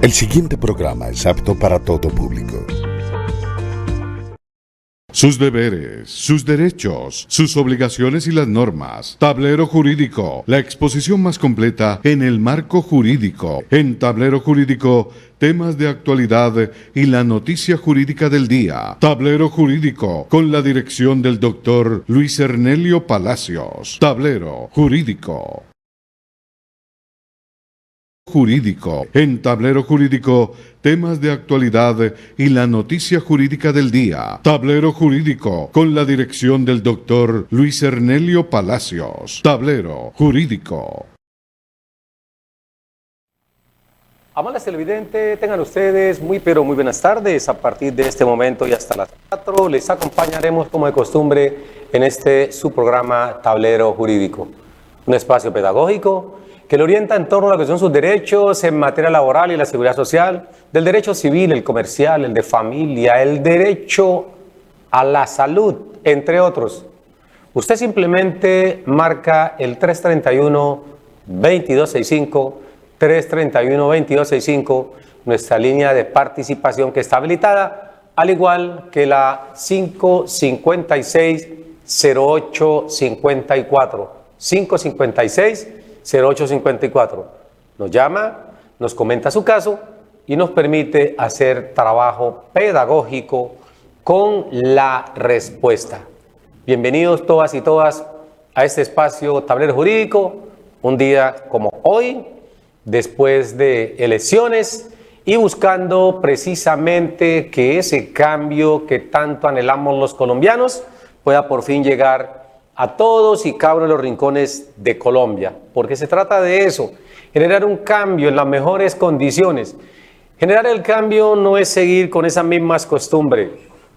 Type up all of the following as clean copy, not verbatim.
El siguiente programa es apto para todo público. Sus deberes, sus derechos, sus obligaciones y las normas. Tablero Jurídico, la exposición más completa en el marco jurídico. En Tablero Jurídico, temas de actualidad y la noticia jurídica del día. Tablero Jurídico, con la dirección del doctor Luis Ernelio Palacios. Tablero Jurídico. En Tablero Jurídico, temas de actualidad y la noticia jurídica del día. Tablero Jurídico, con la dirección del doctor Luis Ernelio Palacios. Tablero Jurídico. Amables televidentes, tengan ustedes muy buenas tardes. A partir de este momento y hasta las 4 les acompañaremos como de costumbre en su programa Tablero Jurídico. Un espacio pedagógico que le orienta en torno a lo que son sus derechos en materia laboral y la seguridad social, del derecho civil, el comercial, el de familia, el derecho a la salud, entre otros. Usted simplemente marca el 331-2265, 331-2265, nuestra línea de participación que está habilitada, al igual que la 556-0854, 556-0854. Nos llama, nos comenta su caso y nos permite hacer trabajo pedagógico con la respuesta. Bienvenidos todas y todas a este espacio Tablero Jurídico, un día como hoy, después de elecciones y buscando precisamente que ese cambio que tanto anhelamos los colombianos pueda por fin llegar a todos y cada uno de los rincones de Colombia, porque se trata de eso, generar un cambio en las mejores condiciones. Generar el cambio no es seguir con esas mismas costumbres.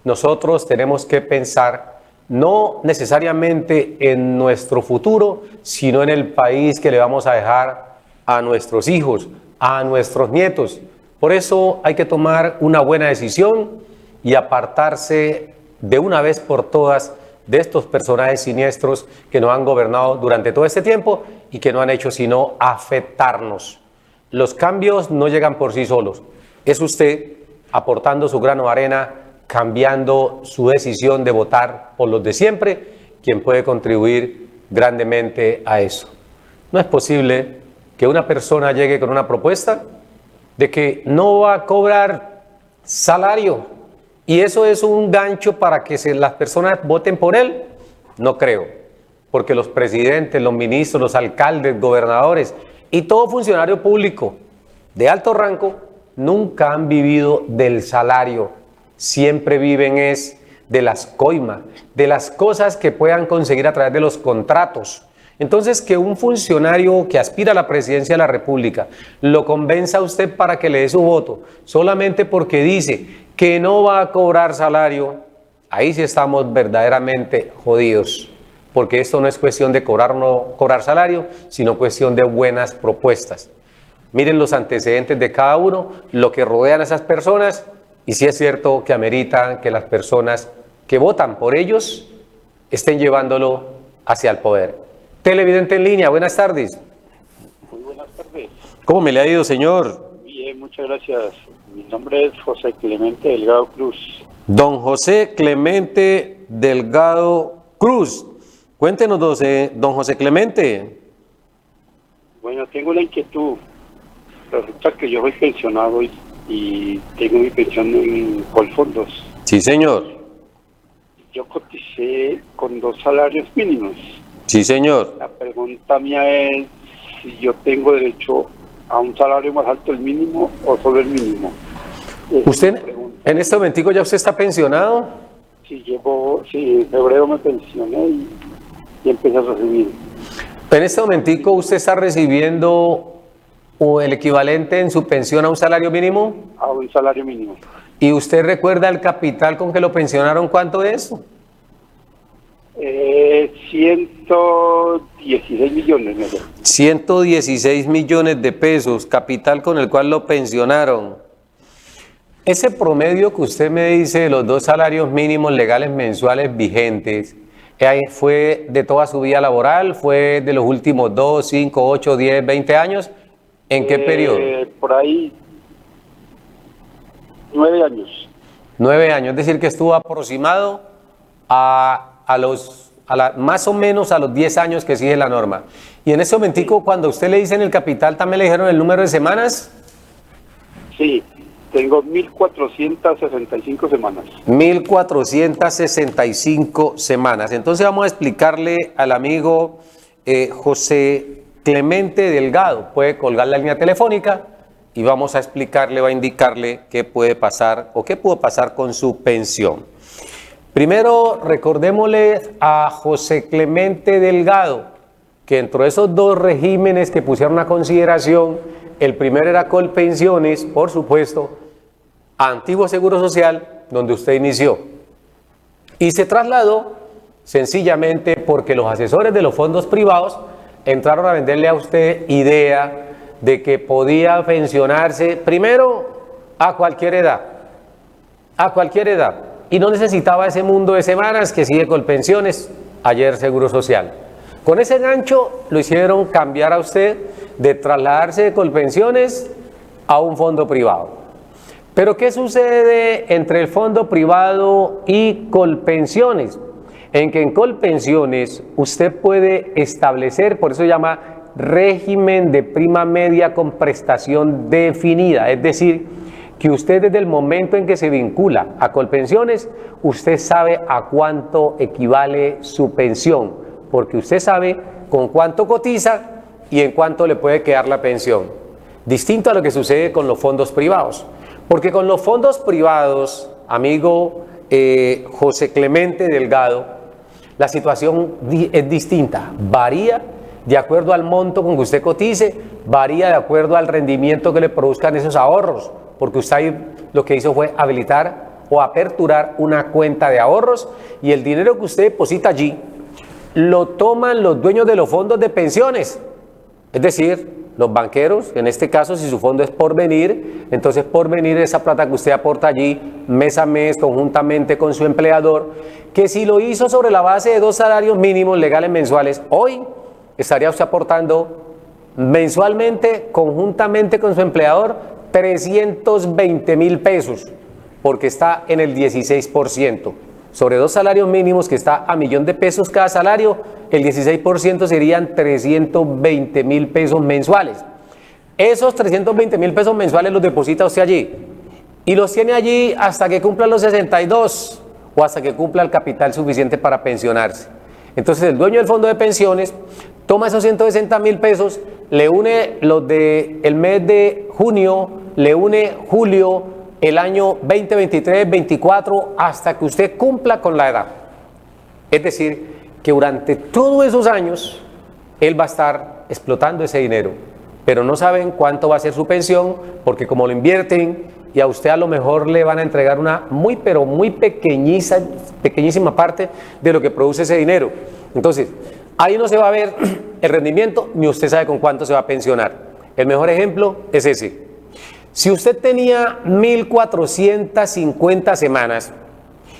Nosotros tenemos que pensar no necesariamente en nuestro futuro, sino en el país que le vamos a dejar a nuestros hijos, a nuestros nietos. Por eso hay que tomar una buena decisión y apartarse de una vez por todas de estos personajes siniestros que nos han gobernado durante todo este tiempo y que no han hecho sino afectarnos. Los cambios no llegan por sí solos. Es usted aportando su grano de arena, cambiando su decisión de votar por los de siempre, quien puede contribuir grandemente a eso. No es posible que una persona llegue con una propuesta de que no va a cobrar salario y eso es un gancho para que las personas voten por él. No creo, porque los presidentes, los ministros, los alcaldes, gobernadores y todo funcionario público de alto rango nunca han vivido del salario. Siempre viven de las coimas, de las cosas que puedan conseguir a través de los contratos. Entonces, que un funcionario que aspira a la presidencia de la República lo convenza a usted para que le dé su voto, solamente porque dice que no va a cobrar salario, ahí sí estamos verdaderamente jodidos, porque esto no es cuestión de cobrar o no cobrar salario, sino cuestión de buenas propuestas. Miren los antecedentes de cada uno, lo que rodean a esas personas, y sí es cierto que ameritan que las personas que votan por ellos estén llevándolo hacia el poder. Televidente en línea, buenas tardes. Muy buenas tardes. ¿Cómo me le ha ido, señor? Bien, muchas gracias. Mi nombre es José Clemente Delgado Cruz. Don José Clemente Delgado Cruz. Cuéntenos, don José Clemente. Bueno, tengo la inquietud. Resulta que yo soy pensionado y tengo mi pensión en Colfondos. Sí, señor. Yo coticé con 2 salarios mínimos. Sí, señor. La pregunta mía es si yo tengo derecho a un salario más alto del mínimo o solo el mínimo. ¿Usted en este momentico ya usted está pensionado? Sí, en febrero me pensioné y empecé a recibir. En este momentico usted está recibiendo el equivalente en su pensión a un salario mínimo. A un salario mínimo. ¿Y usted recuerda el capital con que lo pensionaron? ¿Cuánto es? 116 millones. 116 millones de pesos, capital con el cual lo pensionaron. Ese promedio que usted me dice de los 2 salarios mínimos legales mensuales vigentes, ¿fue de toda su vida laboral? ¿Fue de los últimos 2, 5, 8, 10, 20 años? ¿En qué periodo? Por ahí 9 años. 9 años, es decir, que estuvo aproximado más o menos a los 10 años que sigue la norma. Y en ese momentico, cuando usted le dice en el capital, ¿también le dijeron el número de semanas? Sí, tengo 1465 semanas. 1465 semanas. Entonces vamos a explicarle al amigo José Clemente Delgado. Puede colgar la línea telefónica y vamos a explicarle, va a indicarle qué puede pasar o qué pudo pasar con su pensión. Primero, recordémosle a José Clemente Delgado que dentro de esos dos regímenes que pusieron a consideración, el primero era Colpensiones, por supuesto, Antiguo Seguro Social, donde usted inició. Y se trasladó sencillamente porque los asesores de los fondos privados entraron a venderle a usted idea de que podía pensionarse primero a cualquier edad, y no necesitaba ese mundo de semanas que sigue Colpensiones, ayer Seguro Social. Con ese gancho lo hicieron cambiar a usted de trasladarse de Colpensiones a un fondo privado. Pero ¿qué sucede entre el fondo privado y Colpensiones? En que en Colpensiones usted puede establecer, por eso se llama régimen de prima media con prestación definida, es decir, que usted desde el momento en que se vincula a Colpensiones, usted sabe a cuánto equivale su pensión, porque usted sabe con cuánto cotiza y en cuánto le puede quedar la pensión. Distinto a lo que sucede con los fondos privados, porque con los fondos privados, amigo José Clemente Delgado, la situación es distinta, varía de acuerdo al monto con que usted cotice, varía de acuerdo al rendimiento que le produzcan esos ahorros, porque usted ahí lo que hizo fue habilitar o aperturar una cuenta de ahorros y el dinero que usted deposita allí lo toman los dueños de los fondos de pensiones, es decir, los banqueros. En este caso, si su fondo es Porvenir, entonces Porvenir, esa plata que usted aporta allí mes a mes conjuntamente con su empleador, que si lo hizo sobre la base de 2 salarios mínimos legales mensuales, hoy estaría usted aportando mensualmente conjuntamente con su empleador 320,000 pesos, porque está en el 16%. Sobre 2 salarios mínimos que está a 1.000.000 de pesos cada salario, el 16% serían 320,000 pesos mensuales. Esos 320,000 pesos mensuales los deposita usted allí y los tiene allí hasta que cumpla los 62 o hasta que cumpla el capital suficiente para pensionarse. Entonces el dueño del fondo de pensiones toma esos 160,000 pesos, le une los del mes de junio, le une julio, el año 2023, 24, hasta que usted cumpla con la edad. Es decir, que durante todos esos años, él va a estar explotando ese dinero, pero no saben cuánto va a ser su pensión, porque como lo invierten y a usted a lo mejor le van a entregar una muy, pero muy pequeñísima parte de lo que produce ese dinero. Entonces, ahí no se va a ver el rendimiento, ni usted sabe con cuánto se va a pensionar. El mejor ejemplo es ese. Si usted tenía 1.450 semanas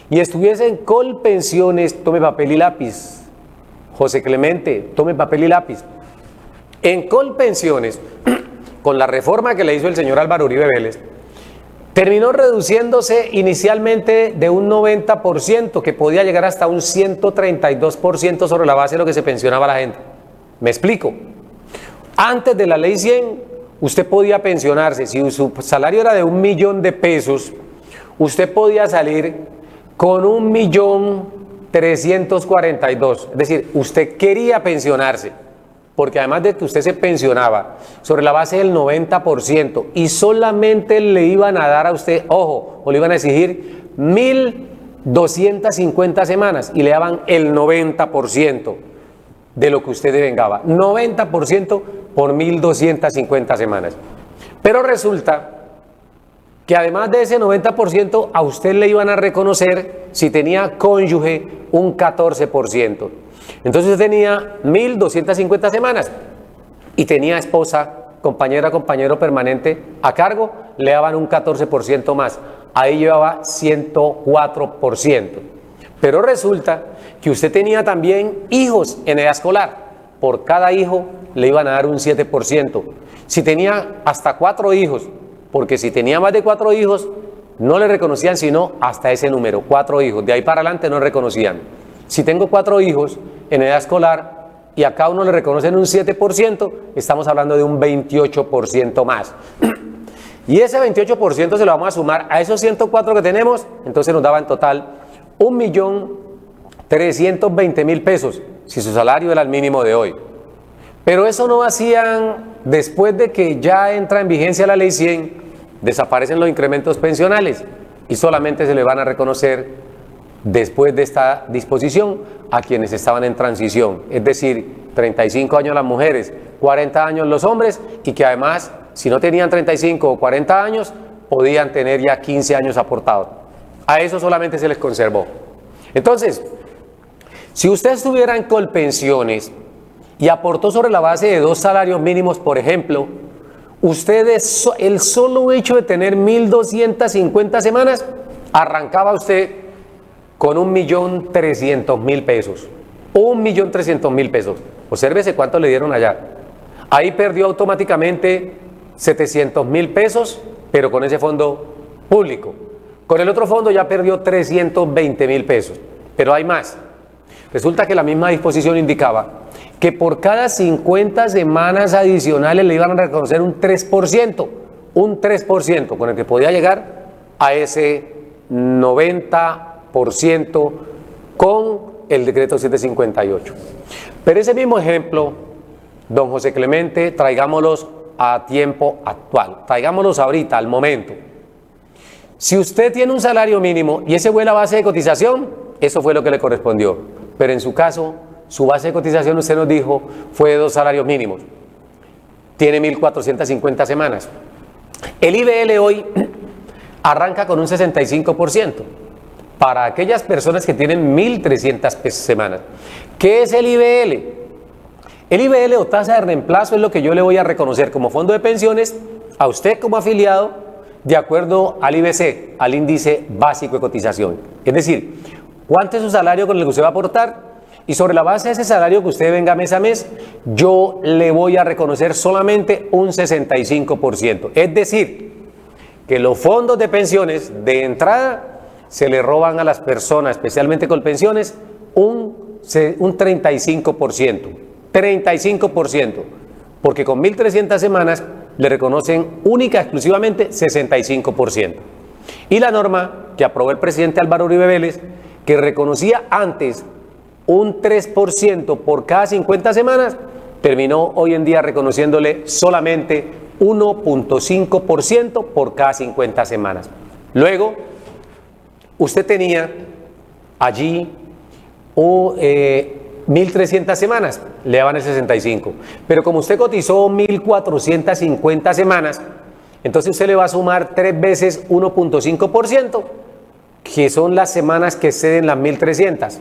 y estuviese en Colpensiones, tome papel y lápiz. José Clemente, tome papel y lápiz. En Colpensiones, con la reforma que le hizo el señor Álvaro Uribe Vélez, terminó reduciéndose inicialmente de un 90%, que podía llegar hasta un 132% sobre la base de lo que se pensionaba la gente. Me explico. Antes de la ley 100, usted podía pensionarse, si su salario era de 1.000.000 de pesos, usted podía salir con 1.342.000. Es decir, usted quería pensionarse, porque además de que usted se pensionaba sobre la base del 90% y solamente le iban a dar a usted, ojo, o le iban a exigir 1.250 semanas y le daban el 90% de lo que usted devengaba, 90% por 1.250 semanas. Pero resulta que además de ese 90%, a usted le iban a reconocer, si tenía cónyuge, un 14%. Entonces usted tenía 1.250 semanas y tenía esposa, compañera, compañero permanente a cargo, le daban un 14% más. Ahí llevaba 104%. Pero resulta que usted tenía también hijos en edad escolar. Por cada hijo le iban a dar un 7%. Si tenía hasta 4 hijos, porque si tenía más de 4 hijos, no le reconocían sino hasta ese número, 4 hijos. De ahí para adelante no reconocían. Si tengo 4 hijos en edad escolar y a cada uno le reconocen un 7%, estamos hablando de un 28% más. Y ese 28% se lo vamos a sumar a esos 104 que tenemos, entonces nos daba en total 1.320.000 pesos, si su salario era el mínimo de hoy. Pero eso no hacían después de que ya entra en vigencia la ley 100, desaparecen los incrementos pensionales y solamente se le van a reconocer después de esta disposición a quienes estaban en transición, es decir, 35 años las mujeres, 40 años los hombres, y que además, si no tenían 35 o 40 años, podían tener ya 15 años aportados. A eso solamente se les conservó. Entonces, si usted estuviera en Colpensiones y aportó sobre la base de 2 salarios mínimos, por ejemplo, ustedes, el solo hecho de tener 1.250 semanas, arrancaba usted con 1.300.000 pesos. 1.300.000 pesos. Obsérvese cuánto le dieron allá. Ahí perdió automáticamente 700.000 pesos, pero con ese fondo público. Con el otro fondo ya perdió 320.000 pesos. Pero hay más. Resulta que la misma disposición indicaba que por cada 50 semanas adicionales le iban a reconocer un 3%, con el que podía llegar a ese 90% con el decreto 758. Pero ese mismo ejemplo, don José Clemente, traigámoslos a tiempo actual, traigámoslos ahorita, al momento. Si usted tiene un salario mínimo y ese fue la base de cotización, eso fue lo que le correspondió. Pero en su caso, su base de cotización, usted nos dijo, fue de 2 salarios mínimos. Tiene 1.450 semanas. El IBL hoy arranca con un 65% para aquellas personas que tienen 1.300 semanas. ¿Qué es el IBL? El IBL o tasa de reemplazo es lo que yo le voy a reconocer como fondo de pensiones a usted como afiliado de acuerdo al IBC, al índice básico de cotización. Es decir, ¿cuánto es su salario con el que usted va a aportar? Y sobre la base de ese salario que usted venga mes a mes, yo le voy a reconocer solamente un 65%. Es decir, que los fondos de pensiones de entrada se le roban a las personas, especialmente con pensiones, un 35%. 35%. Porque con 1.300 semanas le reconocen única, exclusivamente 65%. Y la norma que aprobó el presidente Álvaro Uribe Vélez, que reconocía antes un 3% por cada 50 semanas, terminó hoy en día reconociéndole solamente 1.5% por cada 50 semanas. Luego, usted tenía allí 1.300 semanas, le daban el 65. Pero como usted cotizó 1.450 semanas, entonces usted le va a sumar 3 veces 1.5%, que son las semanas que exceden las 1.300.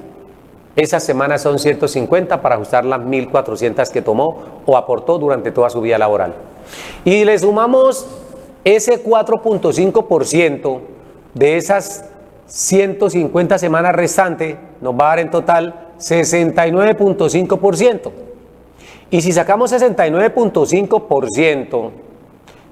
Esas semanas son 150 para ajustar las 1.400 que tomó o aportó durante toda su vida laboral. Y le sumamos ese 4.5% de esas 150 semanas restantes, nos va a dar en total 69.5%. Y si sacamos 69.5%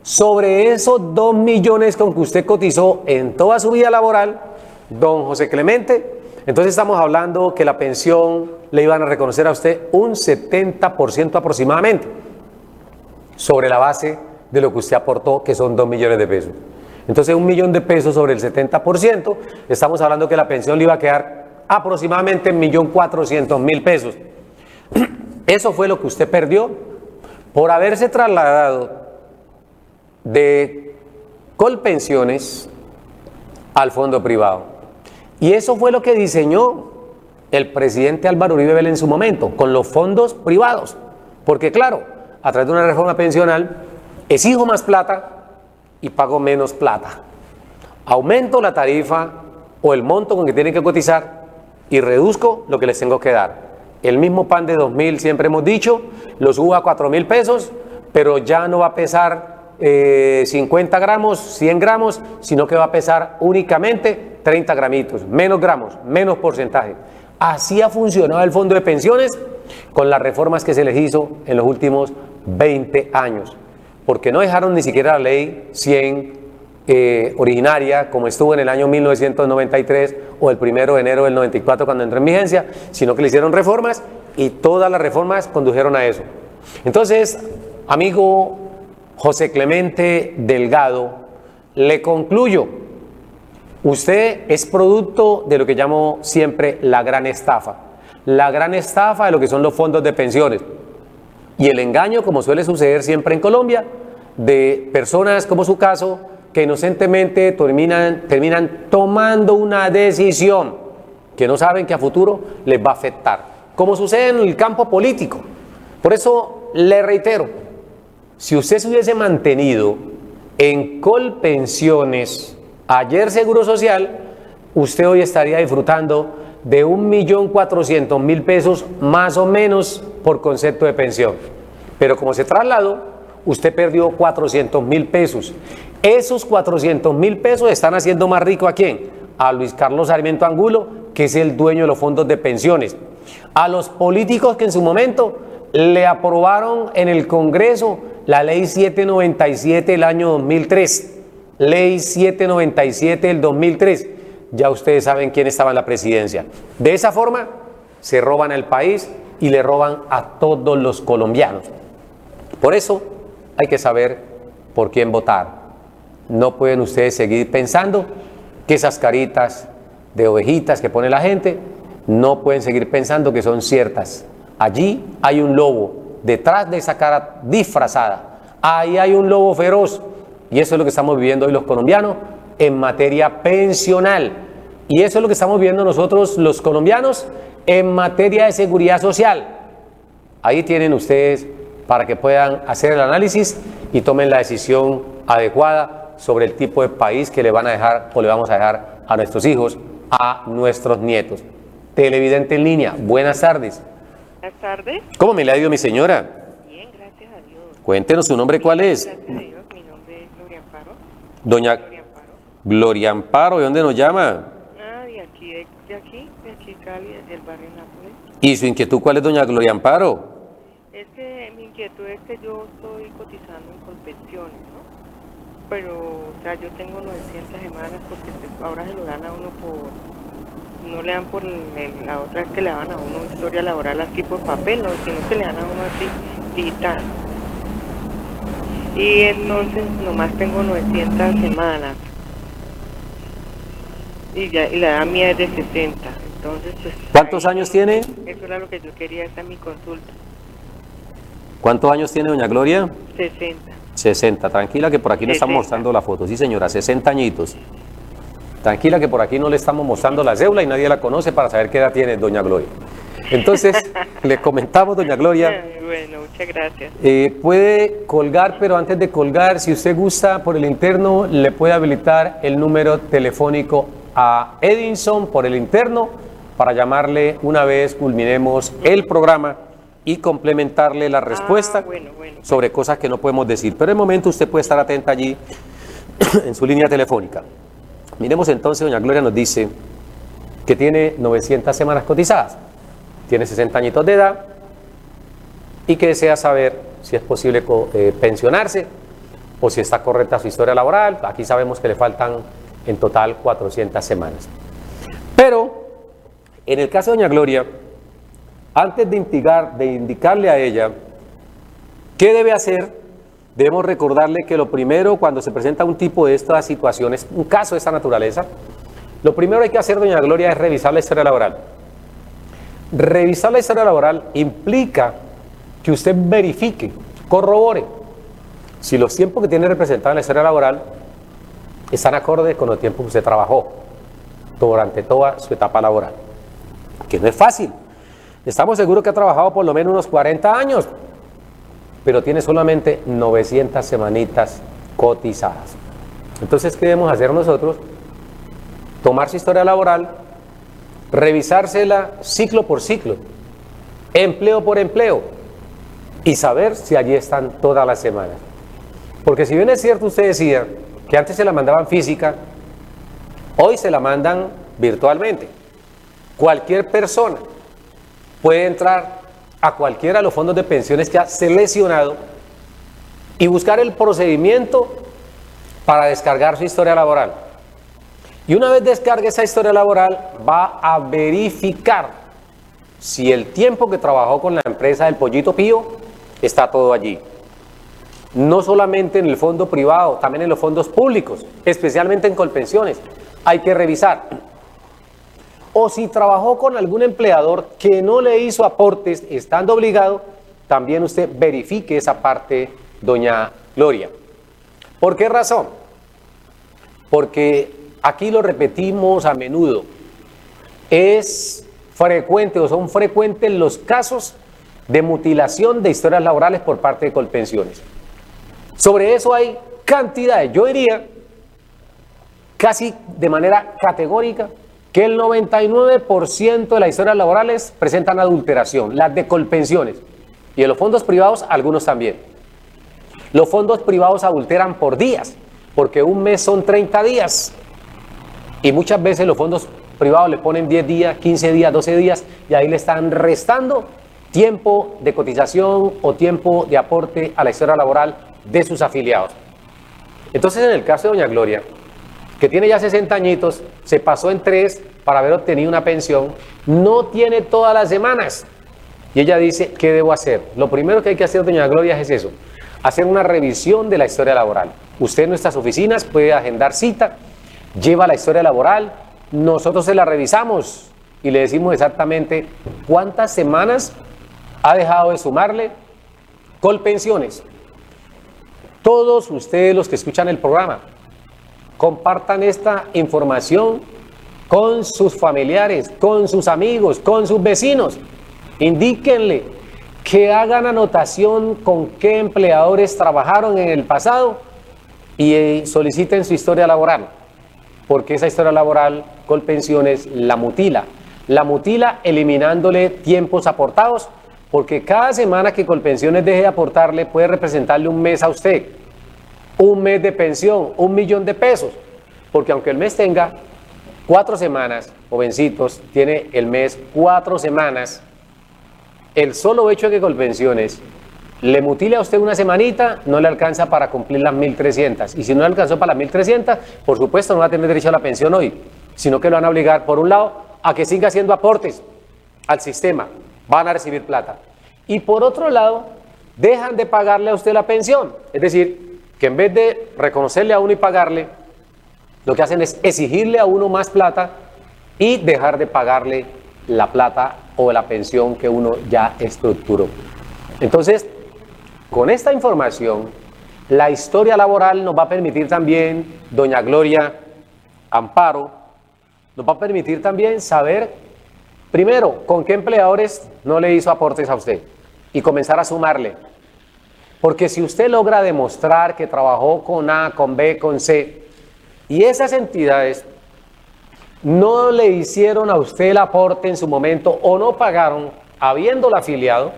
sobre esos 2 millones con que usted cotizó en toda su vida laboral, don José Clemente, entonces estamos hablando que la pensión le iban a reconocer a usted un 70% aproximadamente, sobre la base de lo que usted aportó, que son 2 millones de pesos. Entonces 1 millón de pesos sobre el 70%, estamos hablando que la pensión le iba a quedar aproximadamente 1.400.000 pesos. Eso fue lo que usted perdió por haberse trasladado de Colpensiones al fondo privado. Y eso fue lo que diseñó el presidente Álvaro Uribe Vélez en su momento, con los fondos privados. Porque claro, a través de una reforma pensional, exijo más plata y pago menos plata. Aumento la tarifa o el monto con que tienen que cotizar y reduzco lo que les tengo que dar. El mismo pan de 2.000, siempre hemos dicho, lo subo a 4.000 pesos, pero ya no va a pesar 50 gramos, 100 gramos, sino que va a pesar únicamente 30 gramitos, menos gramos, menos porcentaje. Así ha funcionado el fondo de pensiones con las reformas que se les hizo en los últimos 20 años, porque no dejaron ni siquiera la ley 100 originaria, como estuvo en el año 1993 o el 1 de enero del 94 cuando entró en vigencia, sino que le hicieron reformas y todas las reformas condujeron a eso. Entonces, amigo José Clemente Delgado, le concluyo, usted es producto de lo que llamo siempre la gran estafa de lo que son los fondos de pensiones y el engaño, como suele suceder siempre en Colombia, de personas como su caso, que inocentemente terminan tomando una decisión que no saben que a futuro les va a afectar, como sucede en el campo político. Por eso le reitero, si usted se hubiese mantenido en Colpensiones, ayer Seguro Social, usted hoy estaría disfrutando de 1.400.000 pesos más o menos por concepto de pensión. Pero como se trasladó, usted perdió 400.000 pesos. Esos 400.000 pesos están haciendo más rico ¿a quién? A Luis Carlos Sarmiento Angulo, que es el dueño de los fondos de pensiones. A los políticos que en su momento le aprobaron en el Congreso la ley 797 del año 2003. Ley 797 del 2003. Ya ustedes saben quién estaba en la presidencia. De esa forma se roban al país y le roban a todos los colombianos. Por eso hay que saber por quién votar. No pueden ustedes seguir pensando que esas caritas de ovejitas que pone la gente, no pueden seguir pensando que son ciertas. Allí hay un lobo, detrás de esa cara disfrazada. Ahí hay un lobo feroz. Y eso es lo que estamos viviendo hoy los colombianos en materia pensional. Y eso es lo que estamos viendo nosotros los colombianos en materia de seguridad social. Ahí tienen ustedes para que puedan hacer el análisis y tomen la decisión adecuada sobre el tipo de país que le van a dejar o le vamos a dejar a nuestros hijos, a nuestros nietos. Televidente en línea, buenas tardes. Buenas tardes. ¿Cómo me le ha ido mi señora? Bien, gracias a Dios. Cuéntenos su nombre, ¿cuál es? Gracias a Dios, mi nombre es Gloria Amparo. Doña Gloria Amparo. Gloria Amparo, ¿de dónde nos llama? Ah, de aquí Cali, del barrio Nápoles. ¿Y su inquietud cuál es, doña Gloria Amparo? Es que mi inquietud es que yo estoy cotizando en Colpensiones, ¿no? Pero, o sea, yo tengo 900 semanas porque ahora se lo dan a uno no le dan por la otra vez que le daban a uno historia laboral así por papel, no, sino que le dan a uno así digital. Y entonces nomás tengo 900 semanas. Y la edad mía es de 60. Entonces, pues, ¿Cuántos años tiene? Eso era lo que yo quería, esta es mi consulta. ¿Cuántos años tiene doña Gloria? 60. 60. Tranquila que por aquí no estamos 60. mostrando la foto. Sí, señora, 60 añitos. Tranquila que por aquí no le estamos mostrando la cédula y nadie la conoce para saber qué edad tiene doña Gloria. Entonces, le comentamos, doña Gloria. Bueno, muchas gracias. Puede colgar, pero antes de colgar, si usted gusta, por el interno, le puede habilitar el número telefónico a Edinson por el interno para llamarle una vez culminemos el programa y complementarle la respuesta Bueno. sobre cosas que no podemos decir. Pero en el momento usted puede estar atenta allí en su línea telefónica. Miremos entonces, doña Gloria nos dice que tiene 900 semanas cotizadas, tiene 60 añitos de edad y que desea saber si es posible pensionarse o si está correcta su historia laboral. Aquí sabemos que le faltan en total 400 semanas. Pero en el caso de doña Gloria, antes de indicarle a ella qué debe hacer, debemos recordarle que lo primero, cuando se presenta un tipo de estas situaciones, un caso de esta naturaleza, lo primero que hay que hacer, doña Gloria, es revisar la historia laboral. Revisar la historia laboral implica que usted verifique, corrobore, si los tiempos que tiene representado en la historia laboral están acordes con los tiempos que usted trabajó durante toda su etapa laboral. Que no es fácil. Estamos seguros que ha trabajado por lo menos unos 40 años, pero tiene solamente 900 semanitas cotizadas. Entonces, ¿qué debemos hacer nosotros? Tomar su historia laboral, revisársela ciclo por ciclo, empleo por empleo, y saber si allí están todas las semanas. Porque si bien es cierto, usted decía que antes se la mandaban física, hoy se la mandan virtualmente. Cualquier persona puede entrar a cualquiera de los fondos de pensiones que ha seleccionado y buscar el procedimiento para descargar su historia laboral. Y una vez descargue esa historia laboral, va a verificar si el tiempo que trabajó con la empresa del Pollito Pío está todo allí. No solamente en el fondo privado, también en los fondos públicos, especialmente en Colpensiones. Hay que revisar. O si trabajó con algún empleador que no le hizo aportes estando obligado, también usted verifique esa parte, doña Gloria. ¿Por qué razón? Porque aquí lo repetimos a menudo. Es frecuente o son frecuentes los casos de mutilación de historias laborales por parte de Colpensiones. Sobre eso hay cantidades, yo diría casi de manera categórica que el 99% de las historias laborales presentan adulteración, las de Colpensiones, y en los fondos privados algunos también. Los fondos privados adulteran por días, porque un mes son 30 días, y muchas veces los fondos privados le ponen 10 días, 15 días, 12 días, y ahí le están restando tiempo de cotización o tiempo de aporte a la historia laboral de sus afiliados. Entonces, en el caso de doña Gloria, que tiene ya 60 añitos, se pasó en 3 para haber obtenido una pensión, no tiene todas las semanas. Y ella dice, ¿qué debo hacer? Lo primero que hay que hacer, doña Gloria, es eso, hacer una revisión de la historia laboral. Usted en nuestras oficinas puede agendar cita, lleva la historia laboral, nosotros se la revisamos y le decimos exactamente cuántas semanas ha dejado de sumarle Colpensiones. Todos ustedes los que escuchan el programa, compartan esta información con sus familiares, con sus amigos, con sus vecinos. Indíquenle que hagan anotación con qué empleadores trabajaron en el pasado y soliciten su historia laboral, porque esa historia laboral Colpensiones la mutila eliminándole tiempos aportados, porque cada semana que Colpensiones deje de aportarle puede representarle un mes a usted, un mes de pensión, 1 millón de pesos, porque aunque el mes tenga 4 semanas, jovencitos, tiene el mes 4 semanas, el solo hecho de que Colpensiones le mutile a usted una semanita, no le alcanza para cumplir las 1.300, y si no le alcanzó para las 1.300, por supuesto no va a tener derecho a la pensión hoy, sino que lo van a obligar, por un lado, a que siga haciendo aportes al sistema, van a recibir plata, y por otro lado, dejan de pagarle a usted la pensión, es decir, que en vez de reconocerle a uno y pagarle, lo que hacen es exigirle a uno más plata y dejar de pagarle la plata o la pensión que uno ya estructuró. Entonces, con esta información, la historia laboral nos va a permitir también, doña Gloria, Amparo, nos va a permitir también saber, primero, con qué empleadores no le hizo aportes a usted y comenzar a sumarle. Porque si usted logra demostrar que trabajó con A, con B, con C, y esas entidades no le hicieron a usted el aporte en su momento o no pagaron habiéndolo afiliado,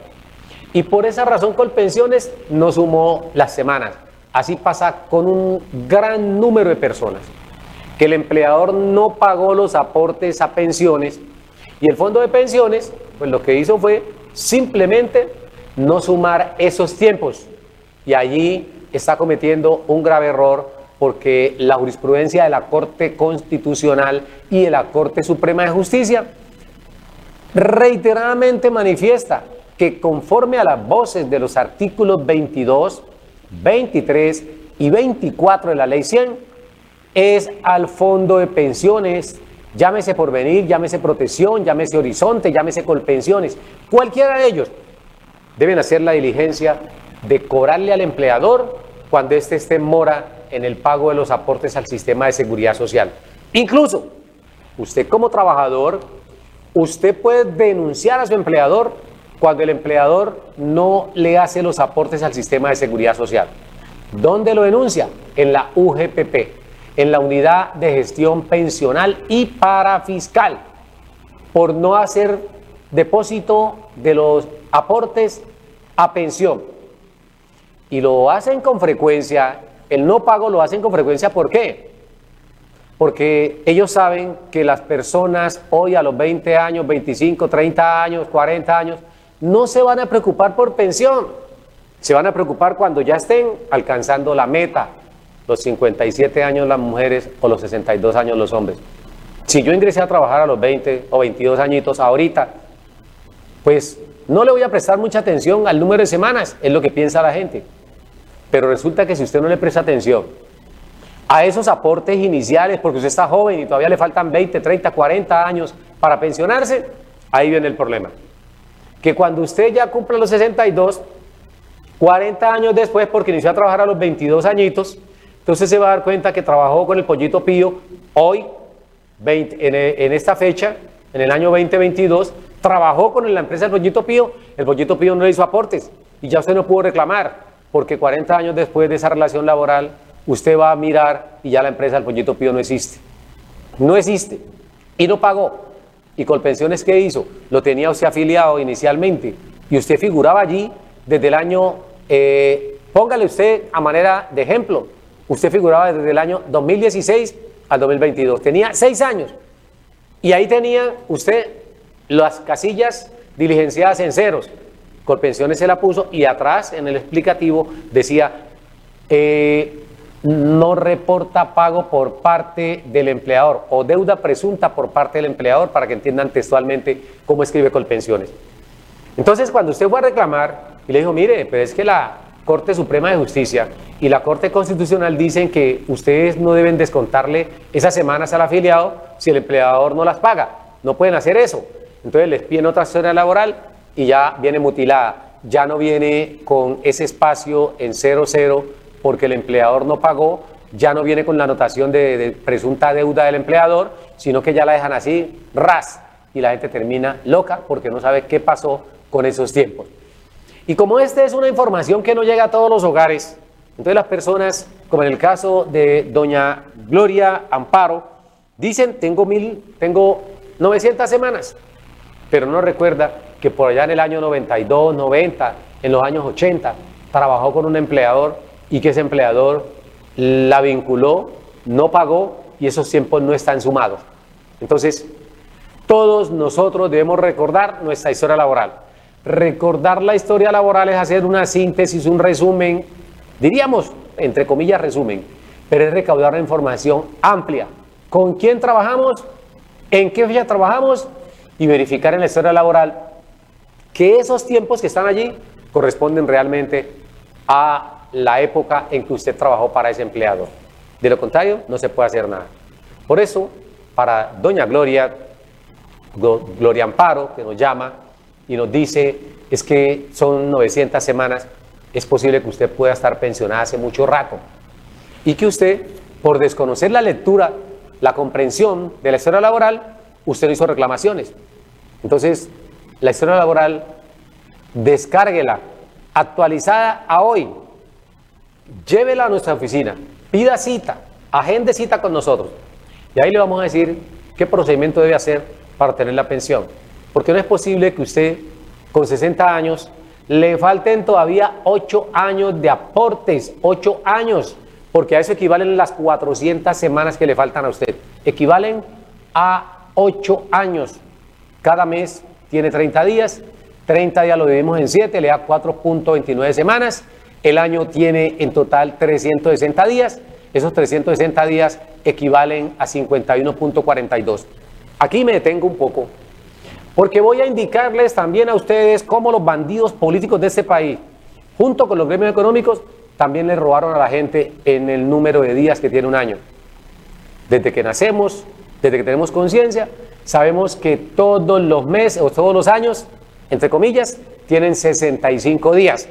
y por esa razón Colpensiones no sumó las semanas. Así pasa con un gran número de personas, que el empleador no pagó los aportes a pensiones y el fondo de pensiones, pues lo que hizo fue simplemente no sumar esos tiempos. Y allí está cometiendo un grave error, porque la jurisprudencia de la Corte Constitucional y de la Corte Suprema de Justicia reiteradamente manifiesta que conforme a las voces de los artículos 22, 23 y 24 de la Ley 100, es al fondo de pensiones, llámese Porvenir, llámese Protección, llámese Horizonte, llámese Colpensiones, cualquiera de ellos, deben hacer la diligencia de cobrarle al empleador cuando éste esté en mora en el pago de los aportes al sistema de seguridad social. Incluso, usted como trabajador, usted puede denunciar a su empleador cuando el empleador no le hace los aportes al sistema de seguridad social. ¿Dónde lo denuncia? En la UGPP, en la Unidad de Gestión Pensional y Parafiscal, por no hacer depósito de los aportes a pensión. Y lo hacen con frecuencia, el no pago lo hacen con frecuencia, ¿por qué? Porque ellos saben que las personas hoy a los 20 años, 25, 30 años, 40 años, no se van a preocupar por pensión, se van a preocupar cuando ya estén alcanzando la meta los 57 años las mujeres o los 62 años los hombres. Si yo ingresé a trabajar a los 20 o 22 añitos ahorita, pues no le voy a prestar mucha atención al número de semanas, es lo que piensa la gente. Pero resulta que si usted no le presta atención a esos aportes iniciales, porque usted está joven y todavía le faltan 20, 30, 40 años para pensionarse, ahí viene el problema. Que cuando usted ya cumple los 62, 40 años después, porque inició a trabajar a los 22 añitos, entonces se va a dar cuenta que trabajó con el Pollito Pío hoy, en esta fecha, en el año 2022, trabajó con la empresa del Pollito Pío, el Pollito Pío no le hizo aportes y ya usted no pudo reclamar, porque 40 años después de esa relación laboral, usted va a mirar y ya la empresa del Pollito Pío no existe. No existe y no pagó. ¿Y Colpensiones qué hizo? Lo tenía usted afiliado inicialmente y usted figuraba allí desde el año, póngale usted a manera de ejemplo, usted figuraba desde el año 2016 al 2022, tenía 6 años y ahí tenía usted las casillas diligenciadas en ceros. Colpensiones se la puso y atrás en el explicativo decía no reporta pago por parte del empleador o deuda presunta por parte del empleador, para que entiendan textualmente cómo escribe Colpensiones. Entonces, cuando usted fue a reclamar y le dijo, mire, pero es que la Corte Suprema de Justicia y la Corte Constitucional dicen que ustedes no deben descontarle esas semanas al afiliado si el empleador no las paga, no pueden hacer eso. Entonces les piden otra historia laboral y ya viene mutilada, ya no viene con ese espacio en 00 porque el empleador no pagó, ya no viene con la anotación de presunta deuda del empleador, sino que ya la dejan así, ras, y la gente termina loca porque no sabe qué pasó con esos tiempos. Y como esta es una información que no llega a todos los hogares, entonces las personas, como en el caso de doña Gloria Amparo, dicen, tengo 900 semanas, pero no recuerda que por allá en el año 92, 90, en los años 80, trabajó con un empleador y que ese empleador la vinculó, no pagó y esos tiempos no están sumados. Entonces, todos nosotros debemos recordar nuestra historia laboral. Recordar la historia laboral es hacer una síntesis, un resumen, diríamos, entre comillas, resumen, pero es recaudar una información amplia. ¿Con quién trabajamos? ¿En qué fecha trabajamos? Y verificar en la historia laboral que esos tiempos que están allí corresponden realmente a la época en que usted trabajó para ese empleador. De lo contrario, no se puede hacer nada. Por eso, para doña Gloria Amparo, que nos llama y nos dice, es que son 900 semanas, es posible que usted pueda estar pensionada hace mucho rato. Y que usted, por desconocer la lectura, la comprensión de la historia laboral, usted no hizo reclamaciones. Entonces, la historia laboral, descárguela, actualizada a hoy, llévela a nuestra oficina, pida cita, agende cita con nosotros. Y ahí le vamos a decir qué procedimiento debe hacer para obtener la pensión. Porque no es posible que usted, con 60 años, le falten todavía 8 años de aportes, 8 años, porque a eso equivalen las 400 semanas que le faltan a usted. Equivalen a 8 años. Cada mes tiene 30 días, 30 días lo dividimos en 7, le da 4.29 semanas. El año tiene en total 360 días. Esos 360 días equivalen a 51.42. Aquí me detengo un poco, porque voy a indicarles también a ustedes cómo los bandidos políticos de este país, junto con los gremios económicos, también le robaron a la gente en el número de días que tiene un año. Desde que nacemos, desde que tenemos conciencia, sabemos que todos los meses o todos los años, entre comillas, tienen 65 días.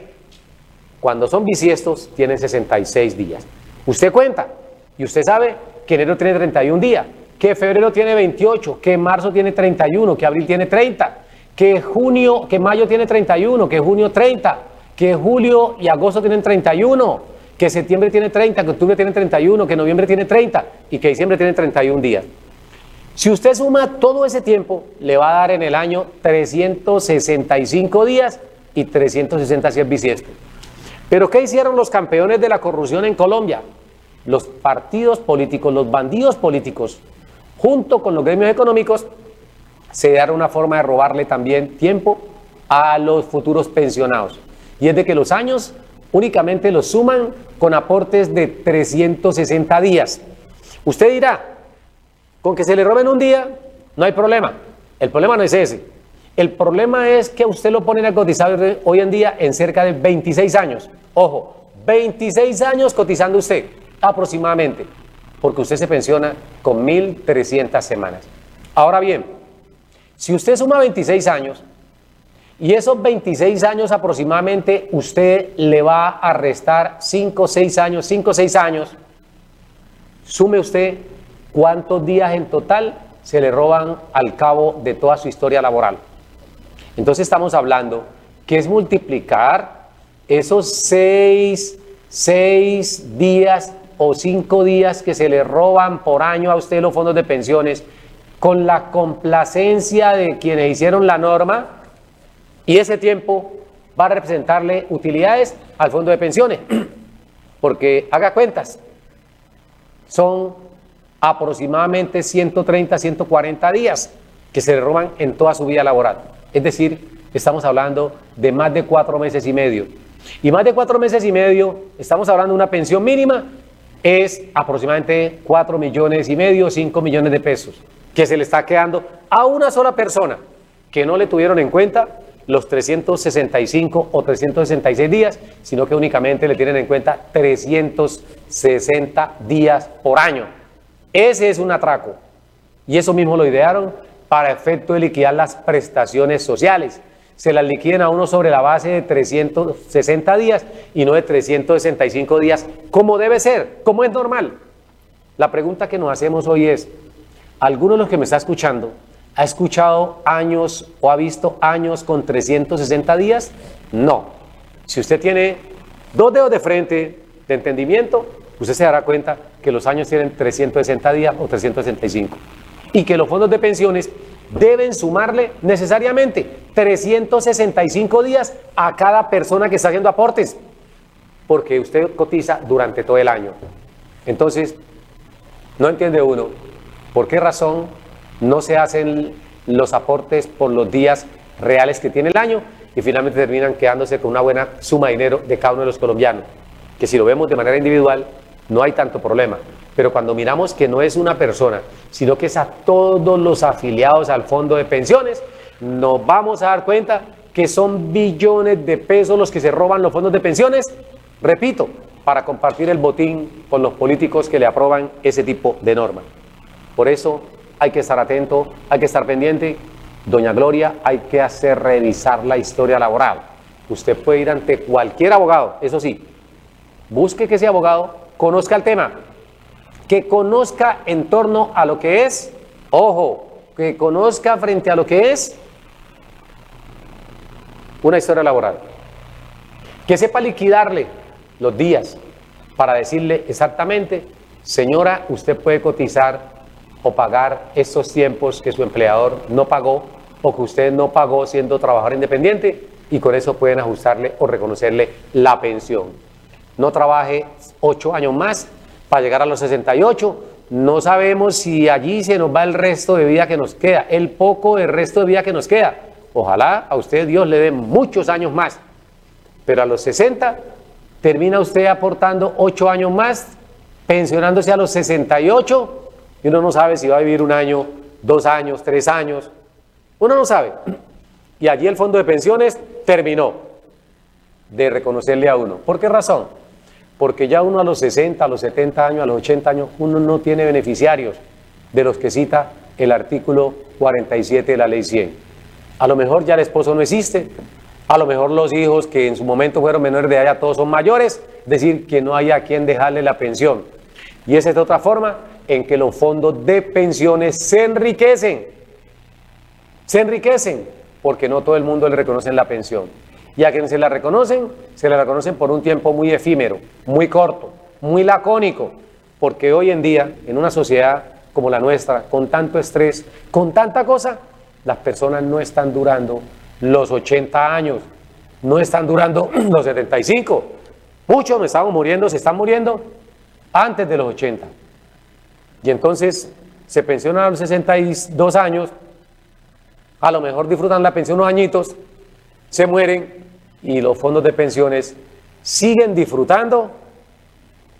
Cuando son bisiestos, tienen 66 días. Usted cuenta y usted sabe que enero tiene 31 días, que febrero tiene 28, que marzo tiene 31, que abril tiene 30, que mayo tiene 31, que junio 30, que julio y agosto tienen 31, que septiembre tiene 30, que octubre tiene 31, que noviembre tiene 30 y que diciembre tiene 31 días. Si usted suma todo ese tiempo, le va a dar en el año 365 días y 366 bisiestos. ¿Pero qué hicieron los campeones de la corrupción en Colombia? Los partidos políticos, los bandidos políticos, junto con los gremios económicos, se dieron una forma de robarle también tiempo a los futuros pensionados. Y es de que los años únicamente lo suman con aportes de 360 días. Usted dirá, con que se le roben un día, no hay problema. El problema no es ese. El problema es que usted lo ponen a cotizar hoy en día en cerca de 26 años. Ojo, 26 años cotizando usted, aproximadamente, porque usted se pensiona con 1.300 semanas. Ahora bien, si usted suma 26 años, y esos 26 años aproximadamente usted le va a restar 5 o 6 años, sume usted cuántos días en total se le roban al cabo de toda su historia laboral. Entonces estamos hablando que es multiplicar esos 6 días o 5 días que se le roban por año a usted los fondos de pensiones con la complacencia de quienes hicieron la norma, y ese tiempo va a representarle utilidades al fondo de pensiones, porque haga cuentas, son aproximadamente 130, 140 días que se le roban en toda su vida laboral. Es decir, estamos hablando de más de 4 meses y medio. Y más de 4 meses y medio, estamos hablando de una pensión mínima, es aproximadamente 4 millones y medio, 5 millones de pesos, que se le está quedando a una sola persona que no le tuvieron en cuenta los 365 o 366 días, sino que únicamente le tienen en cuenta 360 días por año. Ese es un atraco. Y eso mismo lo idearon para efecto de liquidar las prestaciones sociales. Se las liquiden a uno sobre la base de 360 días y no de 365 días, como debe ser, como es normal. La pregunta que nos hacemos hoy es, ¿alguno de los que me está escuchando ha escuchado años o ha visto años con 360 días? No. Si usted tiene 2 dedos de frente de entendimiento, usted se dará cuenta que los años tienen 360 días o 365. Y que los fondos de pensiones deben sumarle necesariamente 365 días a cada persona que está haciendo aportes, porque usted cotiza durante todo el año. Entonces, no entiende uno por qué razón no se hacen los aportes por los días reales que tiene el año y finalmente terminan quedándose con una buena suma de dinero de cada uno de los colombianos, que si lo vemos de manera individual no hay tanto problema, pero cuando miramos que no es una persona, sino que es a todos los afiliados al fondo de pensiones, nos vamos a dar cuenta que son billones de pesos los que se roban los fondos de pensiones, repito, para compartir el botín con los políticos que le aprueban ese tipo de normas. Por eso hay que estar atento, hay que estar pendiente. Doña Gloria, hay que hacer revisar la historia laboral. Usted puede ir ante cualquier abogado, eso sí, busque que ese abogado conozca el tema, que conozca en torno a lo que es, ojo, que conozca frente a lo que es una historia laboral, que sepa liquidarle los días para decirle exactamente, señora, usted puede cotizar o pagar estos tiempos que su empleador no pagó o que usted no pagó siendo trabajador independiente, y con eso pueden ajustarle o reconocerle la pensión. No trabaje 8 años más para llegar a los 68, no sabemos si allí se nos va el resto de vida que nos queda, el poco del resto de vida que nos queda. Ojalá a usted Dios le dé muchos años más, pero a los 60 termina usted aportando 8 años más, pensionándose a los 68, y uno no sabe si va a vivir 1 año, 2 años, 3 años, uno no sabe. Y allí el fondo de pensiones terminó de reconocerle a uno. ¿Por qué razón? Porque ya uno a los 60, a los 70 años, a los 80 años, uno no tiene beneficiarios de los que cita el artículo 47 de la Ley 100. A lo mejor ya el esposo no existe, a lo mejor los hijos que en su momento fueron menores de edad ya todos son mayores, es decir, que no hay a quien dejarle la pensión. Y esa es otra forma en que los fondos de pensiones se enriquecen. Se enriquecen porque no todo el mundo le reconoce la pensión. Y a quienes se la reconocen por un tiempo muy efímero, muy corto, muy lacónico, porque hoy en día, en una sociedad como la nuestra, con tanto estrés, con tanta cosa, las personas no están durando los 80 años, no están durando los 75. Muchos no estamos muriendo, se están muriendo antes de los 80. Y entonces se pensionan a los 62 años, a lo mejor disfrutan la pensión unos añitos, se mueren y los fondos de pensiones siguen disfrutando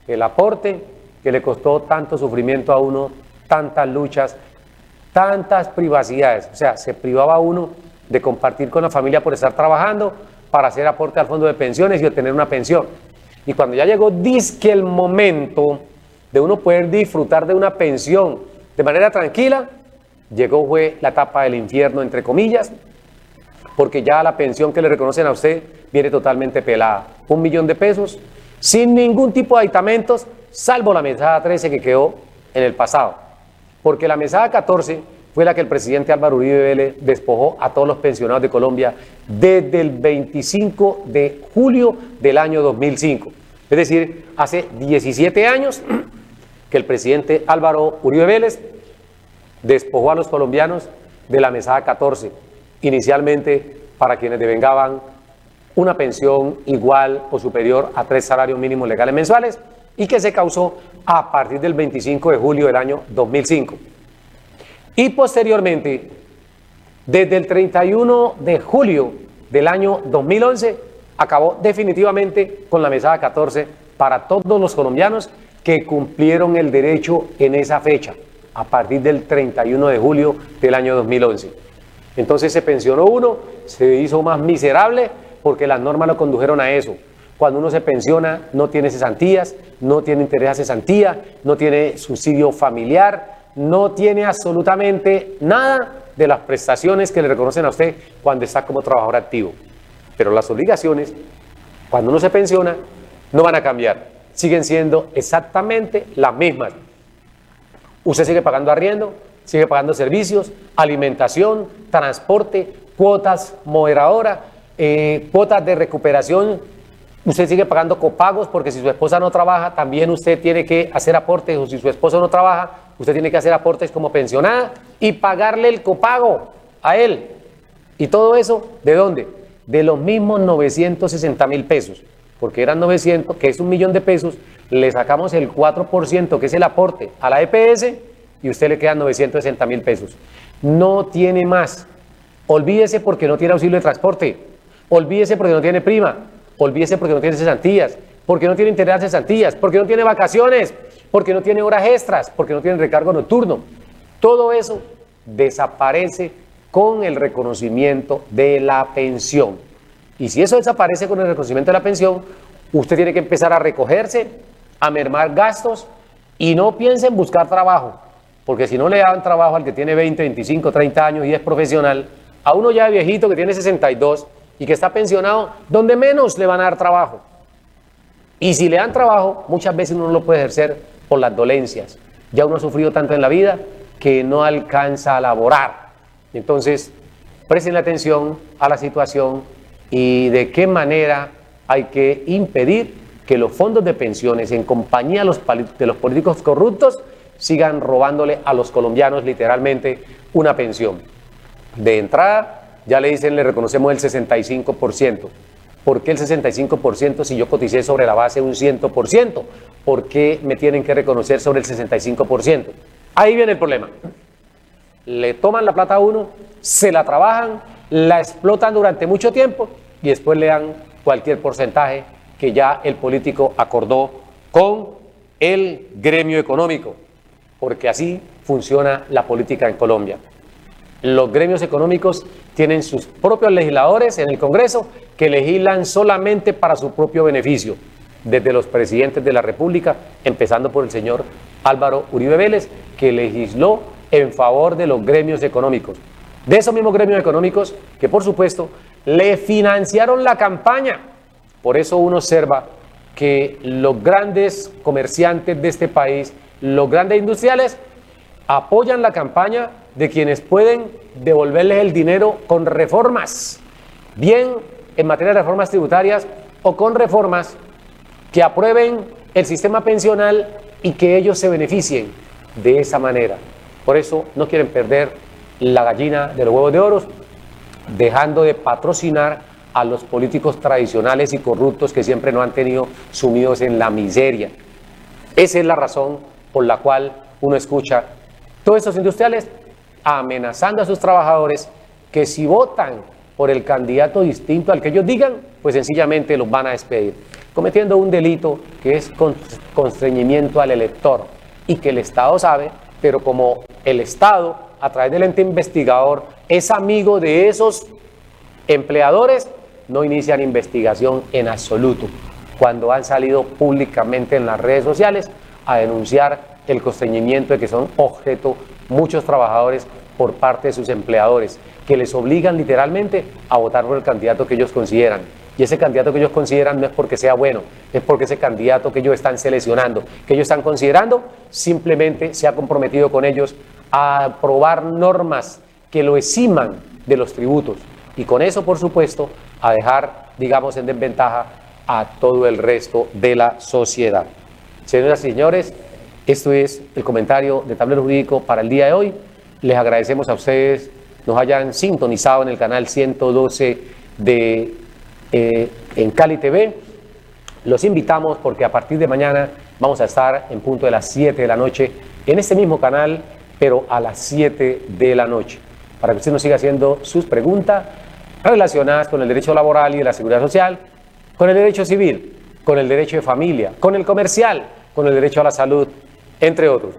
el aporte que le costó tanto sufrimiento a uno, tantas luchas, tantas privacidades. O sea, se privaba a uno de compartir con la familia por estar trabajando para hacer aporte al fondo de pensiones y obtener una pensión. Y cuando ya llegó dizque el momento de uno poder disfrutar de una pensión de manera tranquila, llegó fue la etapa del infierno, entre comillas, porque ya la pensión que le reconocen a usted viene totalmente pelada. 1 millón de pesos, sin ningún tipo de aditamentos, salvo la mesada 13 que quedó en el pasado. Porque la mesada 14 fue la que el presidente Álvaro Uribe Vélez despojó a todos los pensionados de Colombia desde el 25 de julio del año 2005. Es decir, hace 17 años que el presidente Álvaro Uribe Vélez despojó a los colombianos de la mesada 14, inicialmente para quienes devengaban una pensión igual o superior a 3 salarios mínimos legales mensuales, y que se causó a partir del 25 de julio del año 2005. Y posteriormente, desde el 31 de julio del año 2011, acabó definitivamente con la mesada 14 para todos los colombianos que cumplieron el derecho en esa fecha, a partir del 31 de julio del año 2011. Entonces se pensionó uno, se hizo más miserable porque las normas lo condujeron a eso. Cuando uno se pensiona, no tiene cesantías, no tiene interés a cesantía, no tiene subsidio familiar, no tiene absolutamente nada de las prestaciones que le reconocen a usted cuando está como trabajador activo. Pero las obligaciones, cuando uno se pensiona, no van a cambiar, siguen siendo exactamente las mismas. Usted sigue pagando arriendo, sigue pagando servicios, alimentación, transporte, cuotas moderadoras, cuotas de recuperación. Usted sigue pagando copagos porque si su esposa no trabaja, también usted tiene que hacer aportes, o si su esposo no trabaja, usted tiene que hacer aportes como pensionada y pagarle el copago a él. ¿Y todo eso de dónde? De los mismos 960.000 pesos, porque eran 900, que es 1 millón de pesos, le sacamos el 4%, que es el aporte a la EPS, y a usted le quedan 960.000 pesos. No tiene más. Olvídese porque no tiene auxilio de transporte, olvídese porque no tiene prima, olvídese porque no tiene cesantías, porque no tiene interés en cesantías, porque no tiene vacaciones, porque no tiene horas extras, porque no tiene recargo nocturno. Todo eso desaparece con el reconocimiento de la pensión. Y si eso desaparece con el reconocimiento de la pensión, usted tiene que empezar a recogerse, a mermar gastos y no piense en buscar trabajo, porque si no le dan trabajo al que tiene 20, 25, 30 años y es profesional, a uno ya viejito que tiene 62 y que está pensionado, donde menos le van a dar trabajo. Y si le dan trabajo, muchas veces uno no lo puede ejercer por las dolencias. Ya uno ha sufrido tanto en la vida que no alcanza a laborar. Entonces, presten atención a la situación y de qué manera hay que impedir que los fondos de pensiones en compañía de los políticos corruptos sigan robándole a los colombianos literalmente una pensión. De entrada, ya le dicen, le reconocemos el 65%. ¿Por qué el 65% si yo coticé sobre la base un 100%? ¿Por qué me tienen que reconocer sobre el 65%? Ahí viene el problema. Le toman la plata a uno, se la trabajan, la explotan durante mucho tiempo y después le dan cualquier porcentaje que ya el político acordó con el gremio económico, porque así funciona la política en Colombia. Los gremios económicos tienen sus propios legisladores en el Congreso que legislan solamente para su propio beneficio, desde los presidentes de la República, empezando por el señor Álvaro Uribe Vélez, que legisló en favor de los gremios económicos. De esos mismos gremios económicos que, por supuesto, le financiaron la campaña. Por eso uno observa que los grandes comerciantes de este país, los grandes industriales, apoyan la campaña de quienes pueden devolverles el dinero con reformas, bien en materia de reformas tributarias o con reformas que aprueben el sistema pensional y que ellos se beneficien de esa manera. Por eso no quieren perder la gallina de los huevos de oro, dejando de patrocinar a los políticos tradicionales y corruptos que siempre nos han tenido sumidos en la miseria. Esa es la razón por la cual uno escucha todos estos industriales amenazando a sus trabajadores que si votan por el candidato distinto al que ellos digan, pues sencillamente los van a despedir. cometiendo un delito que es constreñimiento al elector y que el Estado sabe, pero como el Estado, a través del ente investigador, es amigo de esos empleadores, no inician investigación en absoluto cuando han salido públicamente en las redes sociales a denunciar el constreñimiento de que son objeto muchos trabajadores por parte de sus empleadores, que les obligan literalmente a votar por el candidato que ellos consideran. Y ese candidato que ellos consideran no es porque sea bueno, es porque ese candidato que ellos están seleccionando, que ellos están considerando, simplemente se ha comprometido con ellos a aprobar normas que lo eximan de los tributos. Y con eso, por supuesto, a dejar, digamos, en desventaja a todo el resto de la sociedad. Señoras y señores, esto es el comentario de Tablero Jurídico para el día de hoy. Les agradecemos a ustedes nos hayan sintonizado en el canal 112 de en Cali TV. Los invitamos porque a partir de mañana vamos a estar en punto de las 7 de la noche en este mismo canal, pero a las 7 de la noche, para que usted nos siga haciendo sus preguntas relacionadas con el derecho laboral y de la seguridad social, con el derecho civil, con el derecho de familia, con el comercial, con el derecho a la salud, entre otros.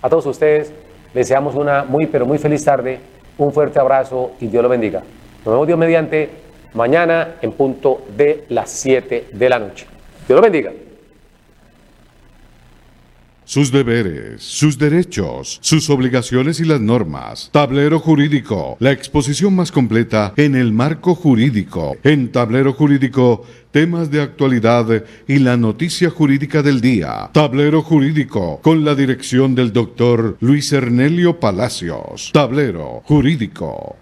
A todos ustedes les deseamos una muy, pero muy feliz tarde, un fuerte abrazo y Dios los bendiga. Nos vemos Dios mediante mañana en punto de las 7 de la noche. Dios los bendiga. Sus deberes, sus derechos, sus obligaciones y las normas. Tablero Jurídico, la exposición más completa en el marco jurídico. En Tablero Jurídico, temas de actualidad y la noticia jurídica del día. Tablero Jurídico, con la dirección del doctor Luis Ernelio Palacios. Tablero Jurídico.